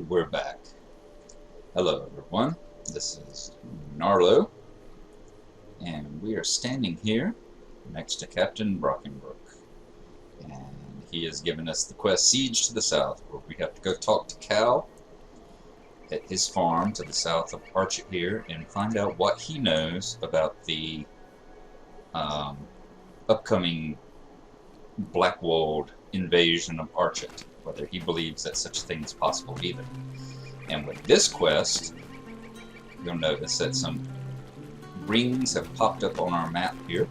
And we're back. Hello everyone, this is Gnarlo, and we are standing here next to Captain Brockenbrook. And he has given us the quest Siege to the south, where we have to go talk to Cal at his farm to the south of Archet here and find out what he knows about the upcoming Blackwold invasion of Archet, whether he believes that such a thing is possible either. And with this quest, you'll notice that some rings have popped up on our map here,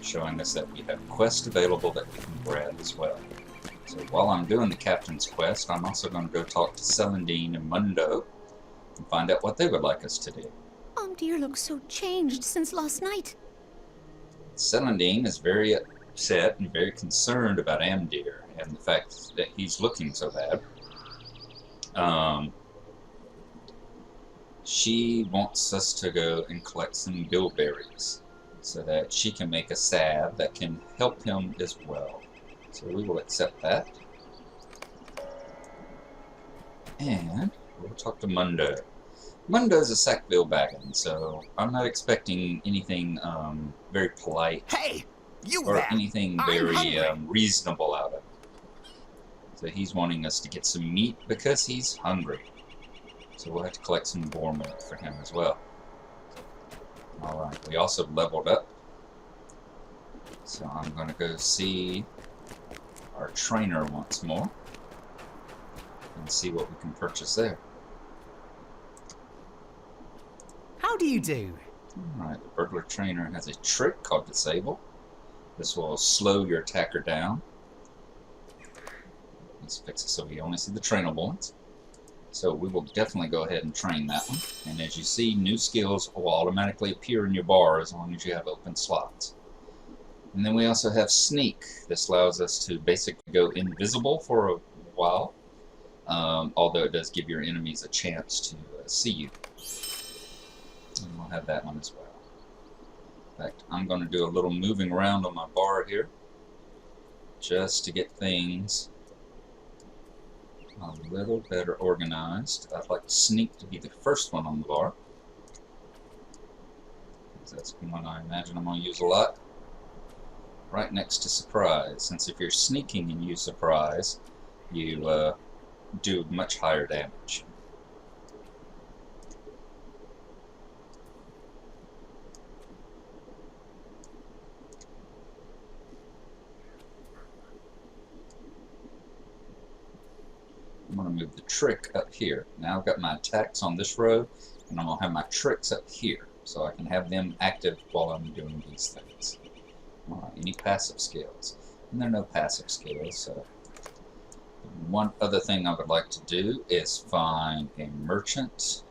showing us that we have quests available that we can grab as well. So while I'm doing the captain's quest, I'm also going to go talk to Celandine and Mundo and find out what they would like us to do. Dear looks so changed since last night. Celandine is very upset and very concerned about Amdir and the fact that he's looking so bad. She wants us to go and collect some bilberries so that she can make a salve that can help him as well. So we will accept that. And we'll talk to Mundo. Mundo's a Sackville baggin, so I'm not expecting anything very polite. Hey, you or there. anything very reasonable out of it. So he's wanting us to get some meat because he's hungry. So we'll have to collect some boar meat for him as well. Alright, we also leveled up. So I'm going to go see our trainer once more and see what we can purchase there. How do you do? Alright, the burglar trainer has a trick called Disable. This will slow your attacker down. Let's fix it so we only see the trainable ones. So we will definitely go ahead and train that one. And as you see, new skills will automatically appear in your bar as long as you have open slots. And then we also have Sneak. This allows us to basically go invisible for a while, although it does give your enemies a chance to see you. And we'll have that one as well. In fact, I'm going to do a little moving around on my bar here just to get things a little better organized. I'd like Sneak to be the first one on the bar, because that's the one I imagine I'm going to use a lot. Right next to Surprise, since if you're sneaking and use Surprise, you do much higher damage. I'm going to move the trick up here. Now I've got my attacks on this row, and I'm going to have my tricks up here, so I can have them active while I'm doing these things. Alright, any passive skills? And there are no passive skills, so one other thing I would like to do is find a merchant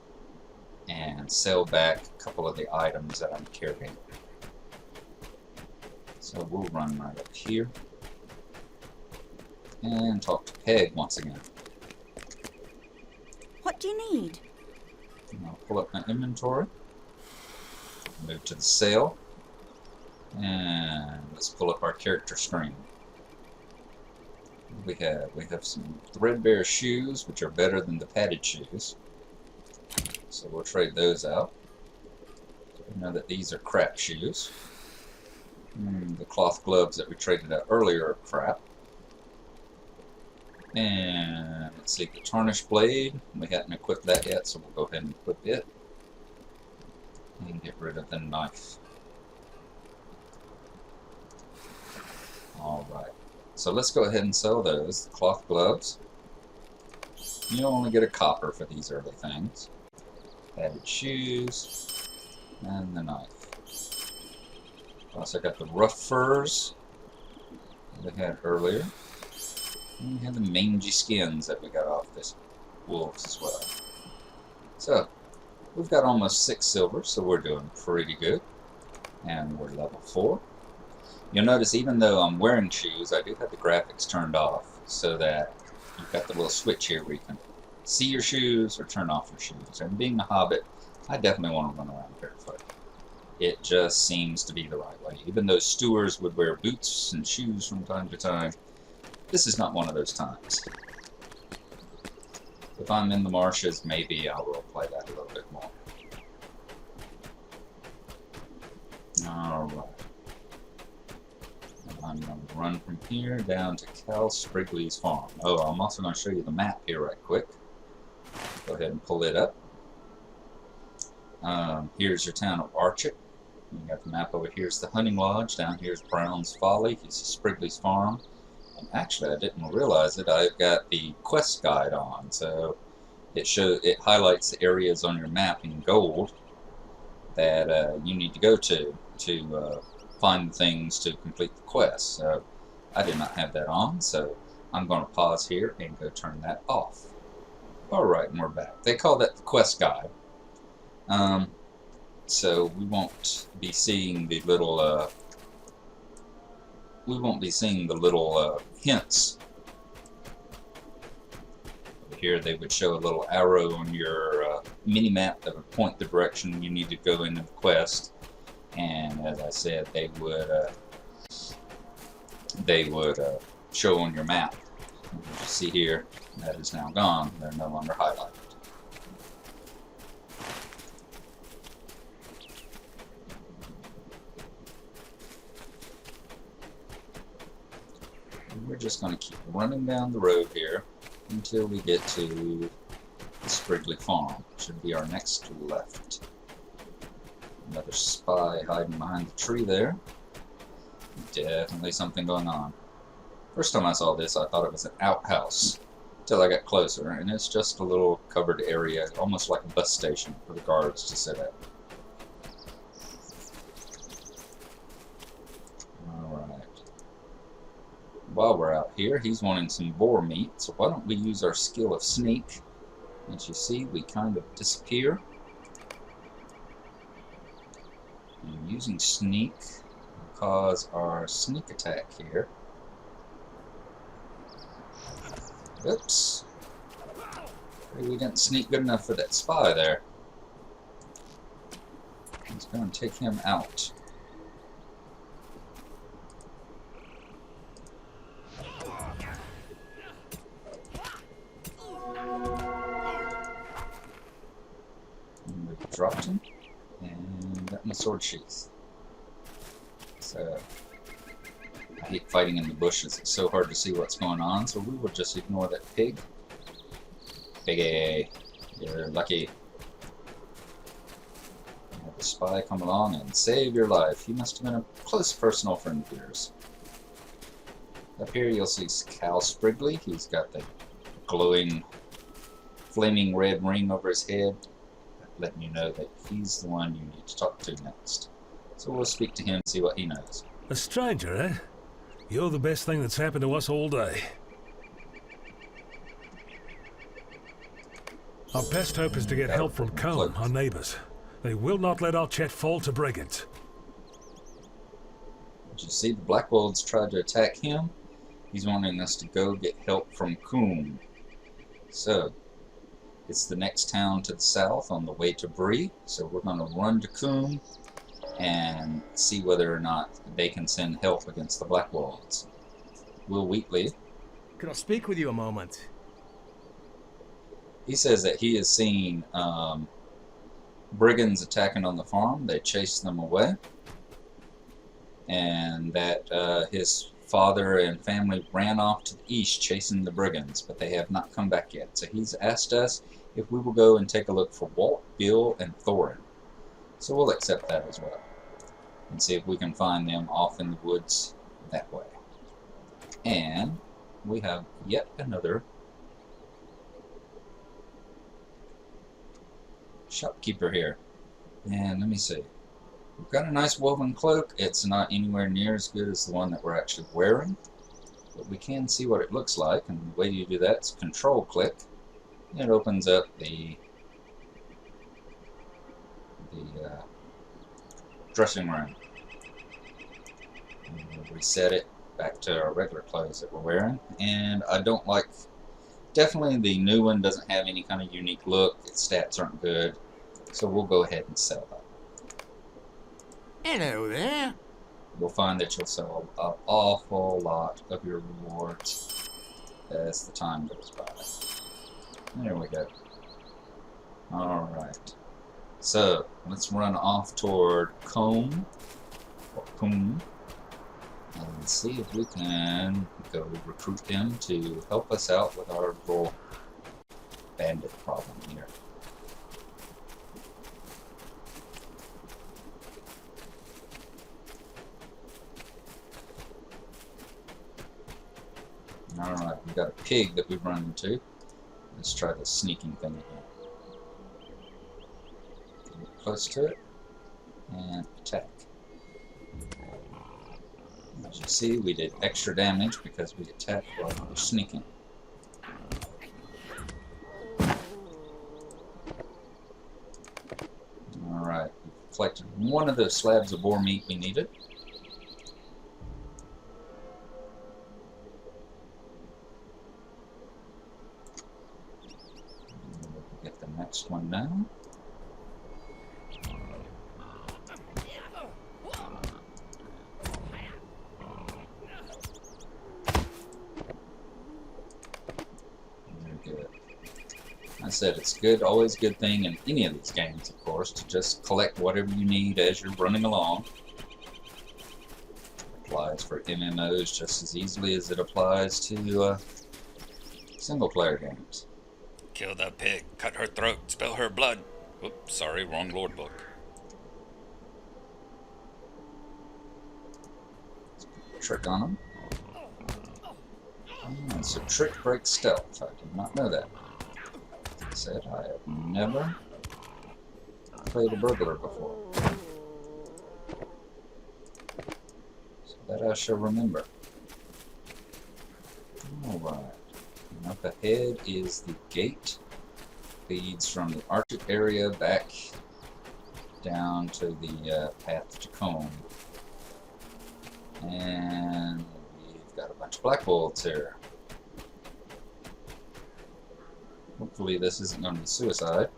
and sell back a couple of the items that I'm carrying. So we'll run right up here and talk to Peg once again. What do you need? And I'll pull up my inventory, move to the sale, and let's pull up our character screen. We have some threadbare shoes, which are better than the padded shoes, so we'll trade those out. We know that these are crap shoes. The cloth gloves that we traded out earlier are crap. And let's see, the tarnished blade, we hadn't equipped that yet, so we'll go ahead and equip it. And get rid of the knife. Alright, so let's go ahead and sell those. The cloth gloves. You only get a copper for these early things. Padded shoes. And the knife. Also got the rough furs that we had earlier. And we have the mangy skins that we got off this wolves as well. So, we've got almost 6 silver, so we're doing pretty good. And we're level 4. You'll notice even though I'm wearing shoes, I do have the graphics turned off, so that you've got the little switch here where you can see your shoes or turn off your shoes. And being a hobbit, I definitely want to run around barefoot. It just seems to be the right way. Even though stewards would wear boots and shoes from time to time, this is not one of those times. If I'm in the marshes, maybe I will play that a little bit more. Alright. I'm going to run from here down to Sprigley's farm. Oh, I'm also going to show you the map here right quick. Go ahead and pull it up. Here's your town of Archet. You got the map over here's the hunting lodge. Down here's Brown's Folly. Here's Sprigley's farm. And actually, I didn't realize it. I've got the quest guide on, so it highlights the areas on your map in gold that you need to go to find things to complete the quest. So I did not have that on, so I'm going to pause here and go turn that off. Alright, and we're back. They call that the quest guide. So we won't be seeing the little hints. Over here they would show a little arrow on your mini-map that would point the direction you need to go into the quest. And as I said, they would show on your map. As you see here, that is now gone. They're no longer highlighted. And we're just going to keep running down the road here until we get to the Sprigley farm. Should be our next left. Another spy hiding behind the tree there. Definitely something going on. First time I saw this, I thought it was an outhouse. Until I got closer, and it's just a little covered area, almost like a bus station for the guards to sit at. Alright. While we're out here, he's wanting some boar meat, so why don't we use our skill of sneak? As you see, we kind of disappear. And using sneak will cause our sneak attack here. Oops. Maybe we didn't sneak good enough for that spy there. Let's go and take him out. And we dropped him. And got my sword sheath. So I hate fighting in the bushes. It's so hard to see what's going on, so we will just ignore that pig. Piiiggeeeys, you're lucky. Have the spy come along and save your life. He must have been a close personal friend of yours. Up here you'll see Sprigley. He's got the glowing, flaming red ring over his head, letting you know that he's the one you need to talk to next. So we'll speak to him and see what he knows. A stranger, eh? You're the best thing that's happened to us all day. Our best hope is to get help from Combe, our neighbors. They will not let Archet fall to brigands. Did you see the Blackwolds tried to attack him? He's wanting us to go get help from Combe. So, it's the next town to the south on the way to Bree. So we're going to run to Combe and see whether or not they can send help against the Blackwolds. Will Wheatley, Can I speak with you a moment? he says that he has seen brigands attacking on the farm. They chased them away. And that his father and family ran off to the east chasing the brigands, but they have not come back yet. So he's asked us if we will go and take a look for Walt, Bill, and Thorin. So we'll accept that as well. And see if we can find them off in the woods that way. And we have yet another shopkeeper here. And let me see. We've got a nice woven cloak. It's not anywhere near as good as the one that we're actually wearing, but we can see what it looks like, and the way you do that is control click. It opens up the dressing room. And we'll reset it back to our regular clothes that we're wearing. And I don't like, definitely the new one doesn't have any kind of unique look. Its stats aren't good, so we'll go ahead and sell that. Hello there. You'll find that you'll sell an awful lot of your rewards as the time goes by. There we go. Alright. So, let's run off toward Combe, or Combe, and see if we can go recruit them to help us out with our little bandit problem here. Alright, we've got a pig that we've run into. Let's try the sneaking thing again. Get close to it and attack. As you see, we did extra damage because we attacked while we were sneaking. Alright, we've collected one of the slabs of boar meat we needed. Get the next one now. I said it's good, always a good thing in any of these games, of course, to just collect whatever you need as you're running along. Applies for MMOs just as easily as it applies to single-player games. Kill the pig, cut her throat, spill her blood. Oops, sorry, wrong lord book. Trick on them. Oh, so trick breaks stealth. I did not know that. As I said, I have never played a burglar before. So that I shall remember. Alright. And up ahead is the gate. Leads from the Archet area back down to the path to Combe. And we've got a bunch of Blackwolds here. Hopefully this isn't going to be suicide.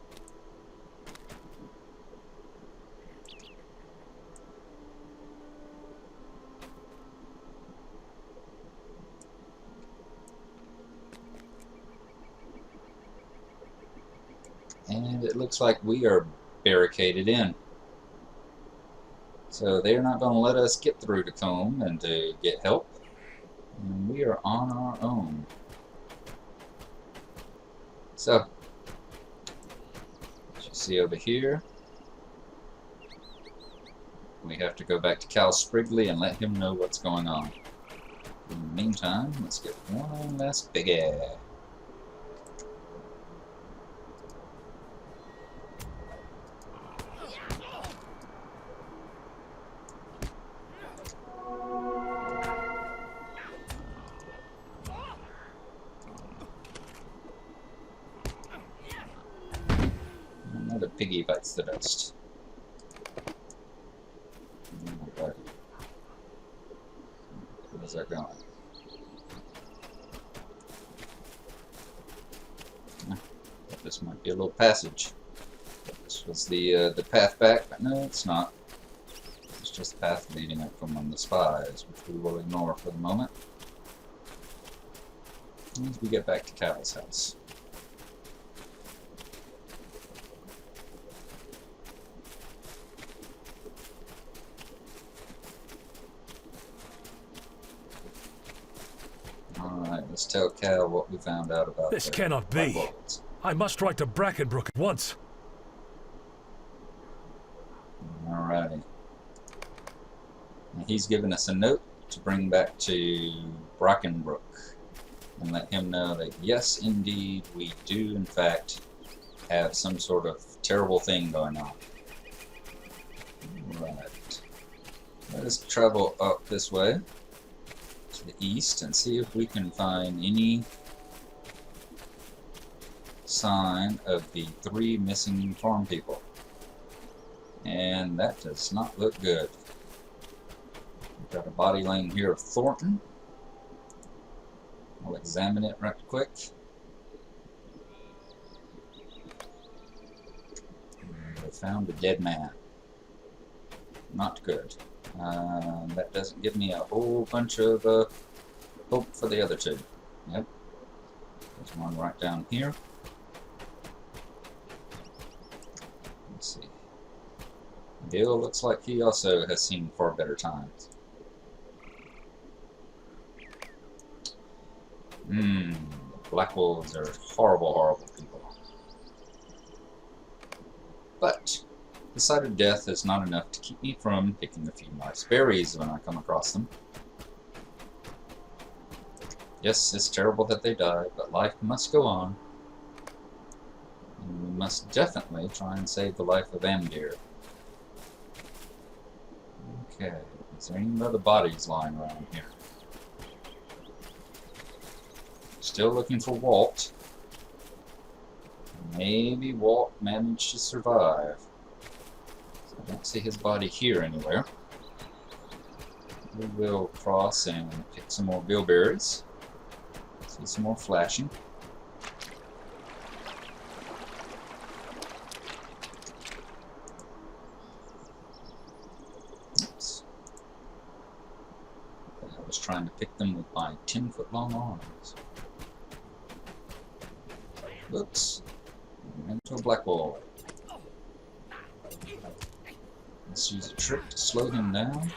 And it looks like we are barricaded in. So they're not going to let us get through to Combe and to get help. And we are on our own. So, as you see over here, we have to go back to Cal Sprigley and let him know what's going on. In the meantime, let's get one last Piiiggeeey. Another piggy bites the dust. Alright. Where's that going? Thought this might be a little passage. This was the path back, but no, it's not. It's just the path leading up from one of the spies, which we will ignore for the moment. As we get back to Cal's house. Alright, let's tell Cal what we found out about This cannot be. Blackwolds. I must write to Brackenbrook at once. Alrighty. And he's given us a note to bring back to Brackenbrook and let him know that yes, indeed, we do in fact have some sort of terrible thing going on. Right. Let us travel up this way to the east and see if we can find any sign of the 3 missing farm people. And that does not look good. We've got a body laying here of Thornton. I'll examine it right quick. We found a dead man. Not good. That doesn't give me a whole bunch of hope for the other 2. Yep. There's one right down here. Bill looks like he also has seen far better times. Blackwolds are horrible, horrible people. But the sight of death is not enough to keep me from picking a few nice berries when I come across them. Yes, it's terrible that they died, but life must go on. And we must definitely try and save the life of Amdir. Okay, is there any other bodies lying around here? Still looking for Walt. Maybe Walt managed to survive. So I don't see his body here anywhere. We will cross and pick some more bilberries. See some more flashing. Oops. I was trying to pick them with my 10-foot long arms. Oops. Into a Blackwold. Let's use a trick to slow him down.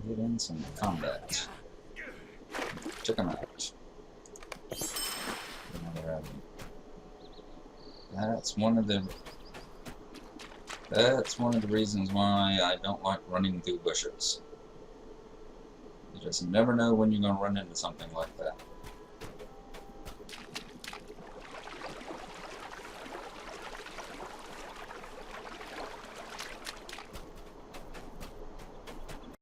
Get in some combat. Check him out. Another avenue. That's one of the reasons why I don't like running through bushes. You just never know when you're going to run into something like that.